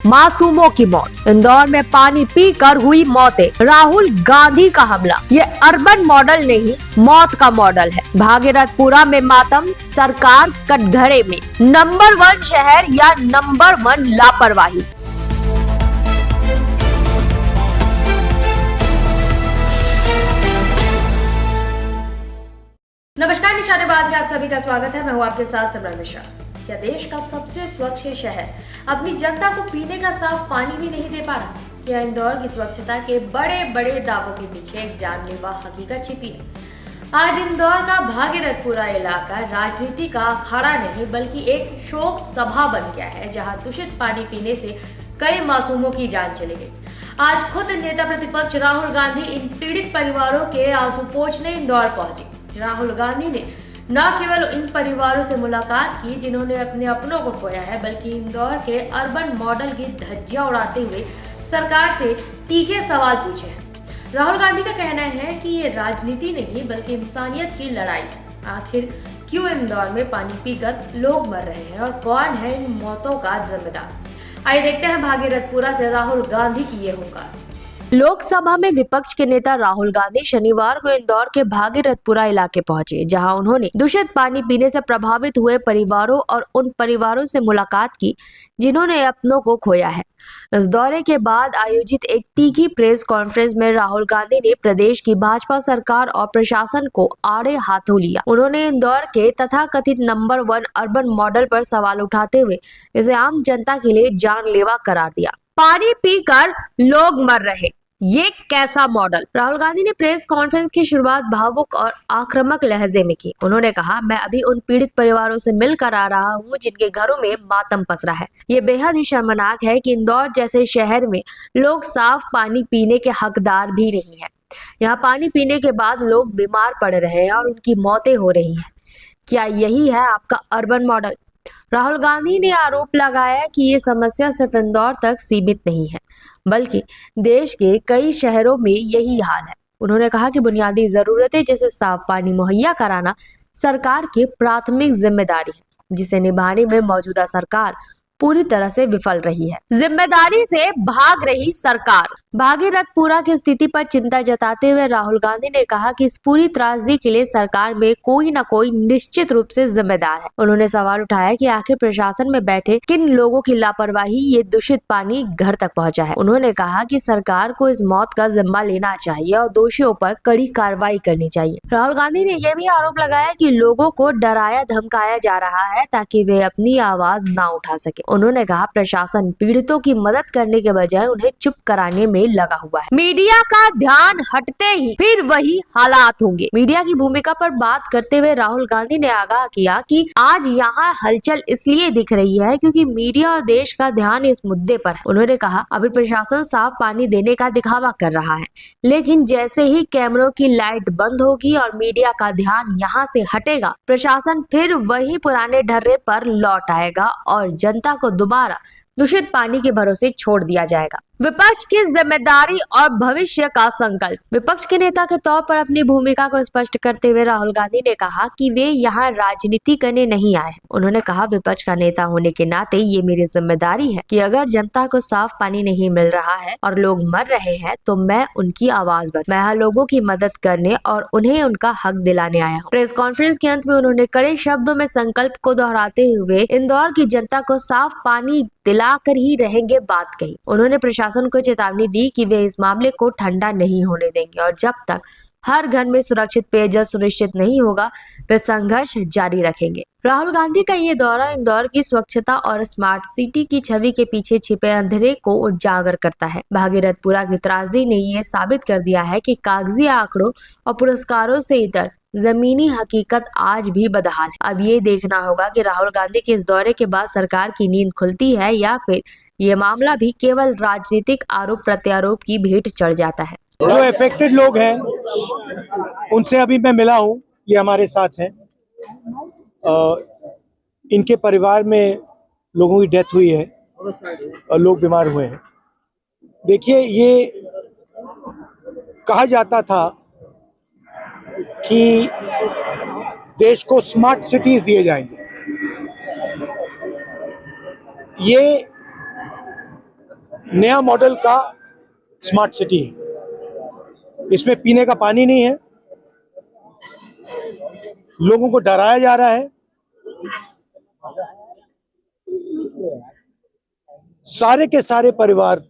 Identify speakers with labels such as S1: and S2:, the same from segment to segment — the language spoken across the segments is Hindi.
S1: मासूमों की मौत। इंदौर में पानी पीकर हुई मौतें। राहुल गांधी का हमला। ये अर्बन मॉडल नहीं, मौत का मॉडल है। भागीरथपुरा में मातम, सरकार कटघरे में। नंबर 1 शहर या नंबर 1 लापरवाही। नमस्कार, निशानेबाज में आप सभी का स्वागत है। मैं हूँ आपके साथ सिमरन मिश्रा। क्या देश का सबसे स्वच्छ शहर अपनी जनता को पीने का साफ पानी भी नहीं दे पा रहा? क्या इंदौर की स्वच्छता के बड़े बड़े दावों के पीछे एक जानलेवा हकीकत छिपी है? आज इंदौर का भागीरथपुरा इलाका राजनीति का अखाड़ा नहीं बल्कि एक शोक सभा बन गया है, जहां दूषित पानी पीने से कई मासूमों की जान चली गई। आज खुद नेता प्रतिपक्ष राहुल गांधी इन पीड़ित परिवारों के आंसू पोंछने इंदौर पहुंचे। राहुल गांधी ने न केवल इन परिवारों से मुलाकात की जिन्होंने अपने अपनों को खोया है, बल्कि इंदौर के अर्बन मॉडल की धज्जियां उड़ाते हुए सरकार से तीखे सवाल पूछे हैं। राहुल गांधी का कहना है कि ये राजनीति नहीं बल्कि इंसानियत की लड़ाई है। आखिर क्यों इंदौर में पानी पीकर लोग मर रहे हैं और कौन है इन मौतों का जिम्मेदार? आइए देखते हैं भागीरथपुरा से राहुल गांधी की ये हुंकार। लोकसभा में विपक्ष के नेता राहुल गांधी शनिवार को इंदौर के भागीरथपुरा इलाके पहुंचे, जहां उन्होंने दूषित पानी पीने से प्रभावित हुए परिवारों और उन परिवारों से मुलाकात की जिन्होंने अपनों को खोया है। इस दौरे के बाद आयोजित एक तीखी प्रेस कॉन्फ्रेंस में राहुल गांधी ने प्रदेश की भाजपा सरकार और प्रशासन को आड़े हाथों लिया। उन्होंने इंदौर के तथाकथित नंबर 1 अर्बन मॉडल पर सवाल उठाते हुए इसे आम जनता के लिए जानलेवा करार दिया। पानी पीकर लोग मर रहे, ये कैसा मॉडल? राहुल गांधी ने प्रेस कॉन्फ्रेंस की शुरुआत भावुक और आक्रामक लहजे में की। उन्होंने कहा, मैं अभी उन पीड़ित परिवारों से मिलकर आ रहा हूं जिनके घरों में मातम पसरा है। ये बेहद ही शर्मनाक है कि इंदौर जैसे शहर में लोग साफ पानी पीने के हकदार भी नहीं है। यहाँ पानी पीने के बाद लोग बीमार पड़ रहे हैं और उनकी मौतें हो रही हैं। क्या यही है आपका अर्बन मॉडल? राहुल गांधी ने आरोप लगाया कि ये समस्या सिर्फ इंदौर तक सीमित नहीं है, बल्कि देश के कई शहरों में यही हाल है। उन्होंने कहा कि बुनियादी जरूरतें जैसे साफ पानी मुहैया कराना सरकार की प्राथमिक जिम्मेदारी है, जिसे निभाने में मौजूदा सरकार पूरी तरह से विफल रही है। जिम्मेदारी से भाग रही सरकार। भागीरथपुरा की स्थिति पर चिंता जताते हुए राहुल गांधी ने कहा कि इस पूरी त्रासदी के लिए सरकार में कोई न कोई निश्चित रूप से जिम्मेदार है। उन्होंने सवाल उठाया कि आखिर प्रशासन में बैठे किन लोगों की लापरवाही ये दूषित पानी घर तक पहुंचा है। उन्होंने कहा कि सरकार को इस मौत का जिम्मा लेना चाहिए और दोषियों पर कड़ी कार्रवाई करनी चाहिए। राहुल गांधी ने यह भी आरोप लगाया कि लोगों को डराया धमकाया जा रहा है ताकि वे अपनी आवाज ना उठा सके। उन्होंने कहा, प्रशासन पीड़ितों की मदद करने के बजाय उन्हें चुप कराने में लगा हुआ है। मीडिया का ध्यान हटते ही फिर वही हालात होंगे। मीडिया की भूमिका पर बात करते हुए राहुल गांधी ने आगाह किया कि आज यहाँ हलचल इसलिए दिख रही है क्योंकि मीडिया और देश का ध्यान इस मुद्दे पर है। उन्होंने कहा, अभी प्रशासन साफ पानी देने का दिखावा कर रहा है, लेकिन जैसे ही कैमरों की लाइट बंद होगी और मीडिया का ध्यान यहाँ से हटेगा, प्रशासन फिर वही पुराने ढर्रे पर लौट आएगा और जनता को दोबारा दूषित पानी के भरोसे छोड़ दिया जाएगा। विपक्ष की जिम्मेदारी और भविष्य का संकल्प। विपक्ष के नेता के तौर पर अपनी भूमिका को स्पष्ट करते हुए राहुल गांधी ने कहा कि वे यहाँ राजनीति करने नहीं आए। उन्होंने कहा, विपक्ष का नेता होने के नाते ये मेरी जिम्मेदारी है कि अगर जनता को साफ पानी नहीं मिल रहा है और लोग मर रहे हैं तो मैं उनकी आवाज बन। मैं यहाँ लोगों की मदद करने और उन्हें उनका हक दिलाने आया हूँ। प्रेस कॉन्फ्रेंस के अंत में उन्होंने कड़े शब्दों में संकल्प को दोहराते हुए इंदौर की जनता को साफ पानी दिलाकर ही रहेंगे बात कही। उन्होंने प्रशासन को चेतावनी दी कि वे इस मामले को ठंडा नहीं होने देंगे और जब तक हर घर में सुरक्षित पेयजल सुनिश्चित नहीं होगा वे संघर्ष जारी रखेंगे। राहुल गांधी का ये दौरा इंदौर की स्वच्छता और स्मार्ट सिटी की छवि के पीछे छिपे अंधेरे को उजागर करता है। भागीरथपुरा की त्रासदी ने ये साबित कर दिया है कि कागजी आंकड़ों और पुरस्कारों से इतर जमीनी हकीकत आज भी बदहाल है। अब ये देखना होगा कि राहुल गांधी के इस दौरे के बाद सरकार की नींद खुलती है या फिर ये मामला भी केवल राजनीतिक आरोप प्रत्यारोप की भेंट चढ़ जाता है।
S2: जो इफेक्टेड लोग हैं उनसे अभी मैं मिला हूँ, ये हमारे साथ हैं। इनके परिवार में लोगों की डेथ हुई है और लोग बीमार हुए हैं। देखिए, ये कहा जाता था कि देश को स्मार्ट सिटीज दिए जाएंगे। ये नया मॉडल का स्मार्ट सिटी है। इसमें पीने का पानी नहीं है, लोगों को डराया जा रहा है। सारे के सारे परिवार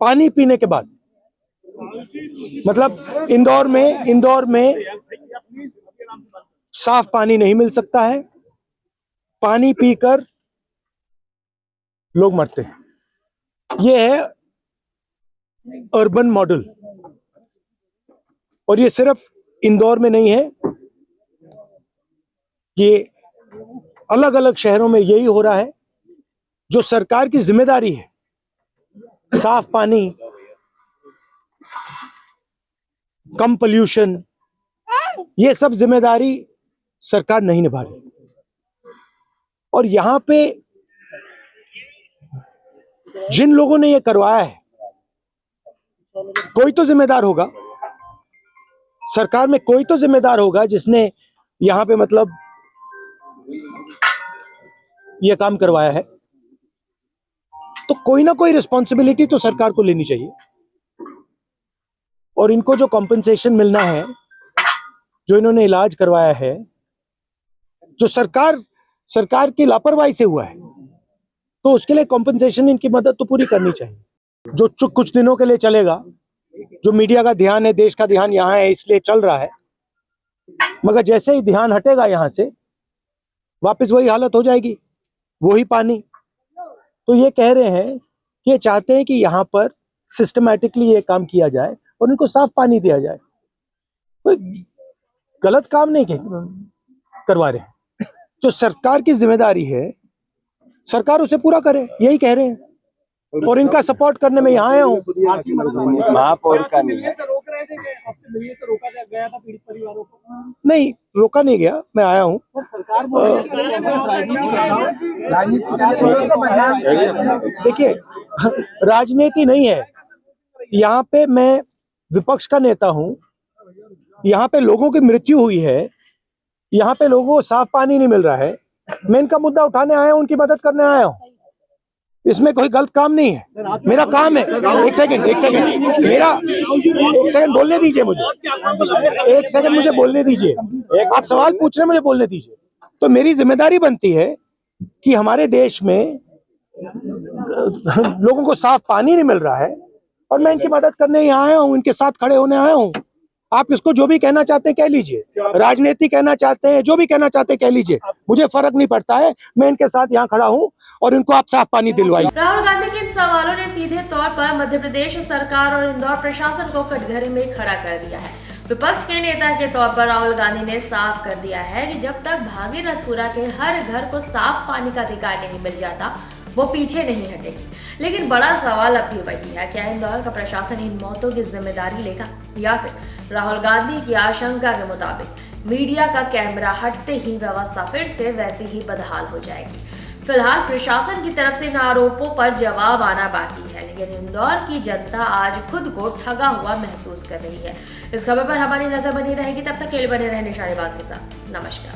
S2: पानी पीने के बाद, मतलब इंदौर में साफ पानी नहीं मिल सकता है। पानी पीकर लोग मरते हैं। यह है अर्बन मॉडल, और ये सिर्फ इंदौर में नहीं है, ये अलग अलग शहरों में यही हो रहा है। जो सरकार की जिम्मेदारी है, साफ पानी, कम पोल्यूशन, ये सब जिम्मेदारी सरकार नहीं निभा रही। और यहां पे जिन लोगों ने ये करवाया है, कोई तो जिम्मेदार होगा, सरकार में कोई तो जिम्मेदार होगा जिसने यहां पे मतलब ये काम करवाया है। तो कोई ना कोई रिस्पॉन्सिबिलिटी तो सरकार को लेनी चाहिए। और इनको जो कॉम्पेंसेशन मिलना है, जो इन्होंने इलाज करवाया है, जो सरकार की लापरवाही से हुआ है, तो उसके लिए कॉम्पेंसेशन, इनकी मदद तो पूरी करनी चाहिए। जो कुछ दिनों के लिए चलेगा, जो मीडिया का ध्यान है, देश का ध्यान यहाँ है, इसलिए चल रहा है। मगर जैसे ही ध्यान हटेगा यहाँ से, वापस वही हालत हो जाएगी, वही पानी। तो ये कह रहे हैं, ये चाहते हैं कि यहाँ पर सिस्टमैटिकली ये काम किया जाए और उनको साफ पानी दिया जाए। कोई गलत काम नहीं करवा रहे हैं। जो सरकार की जिम्मेदारी है, सरकार उसे पूरा करे, यही कह रहे हैं। और इनका सपोर्ट करने में यहाँ आया हूँ।
S3: महापौर का नहीं है।
S2: नहीं, रोका नहीं गया, मैं आया हूँ। देखिए, राजनीति नहीं है यहाँ पे। मैं विपक्ष का नेता हूँ। यहाँ पे लोगों की मृत्यु हुई है, यहाँ पे लोगों को साफ पानी नहीं मिल रहा है। मैं इनका मुद्दा उठाने आया हूँ, उनकी मदद करने आया हूँ। इसमें कोई गलत काम नहीं है, मेरा काम है। एक सेकंड मेरा, एक सेकंड बोलने दीजिए मुझे, एक सेकंड मुझे बोलने दीजिए। आप सवाल पूछ रहे हैं, मुझे बोलने दीजिए। तो मेरी जिम्मेदारी बनती है कि हमारे देश में लोगों को साफ पानी नहीं मिल रहा है, और मैं इनकी मदद करने यहाँ आया हूँ, इनके साथ खड़े होने आया हूँ। आप इसको जो भी कहना चाहते हैं कह लीजिए, राजनीति कहना चाहते हैं, जो भी कहना चाहते हैं कह लीजिए, मुझे फर्क नहीं पड़ता है। मैं इनके साथ यहाँ खड़ा हूँ और इनको आप साफ पानी दिलवाइए।
S1: राहुल गांधी के इन सवालों ने सीधे तौर पर मध्य प्रदेश सरकार और इंदौर प्रशासन को कटघरे में खड़ा कर दिया है। विपक्ष के नेता के तौर पर राहुल गांधी ने साफ कर दिया है कि जब तक भागीरथपुरा के हर घर को साफ पानी का अधिकार नहीं मिल जाता, वो पीछे नहीं हटेगी। लेकिन बड़ा सवाल अब भी वही है, क्या इंदौर का प्रशासन इन मौतों की जिम्मेदारी लेगा, या फिर राहुल गांधी की आशंका के मुताबिक मीडिया का कैमरा हटते ही व्यवस्था फिर से वैसी ही बदहाल हो जाएगी। फिलहाल प्रशासन की तरफ से इन आरोपों पर जवाब आना बाकी है, लेकिन इंदौर की जनता आज खुद को ठगा हुआ महसूस कर रही है। इस खबर पर हमारी नजर बनी रहेगी। तब तक के लिए बने रहे निशानेबाज के साथ। नमस्कार।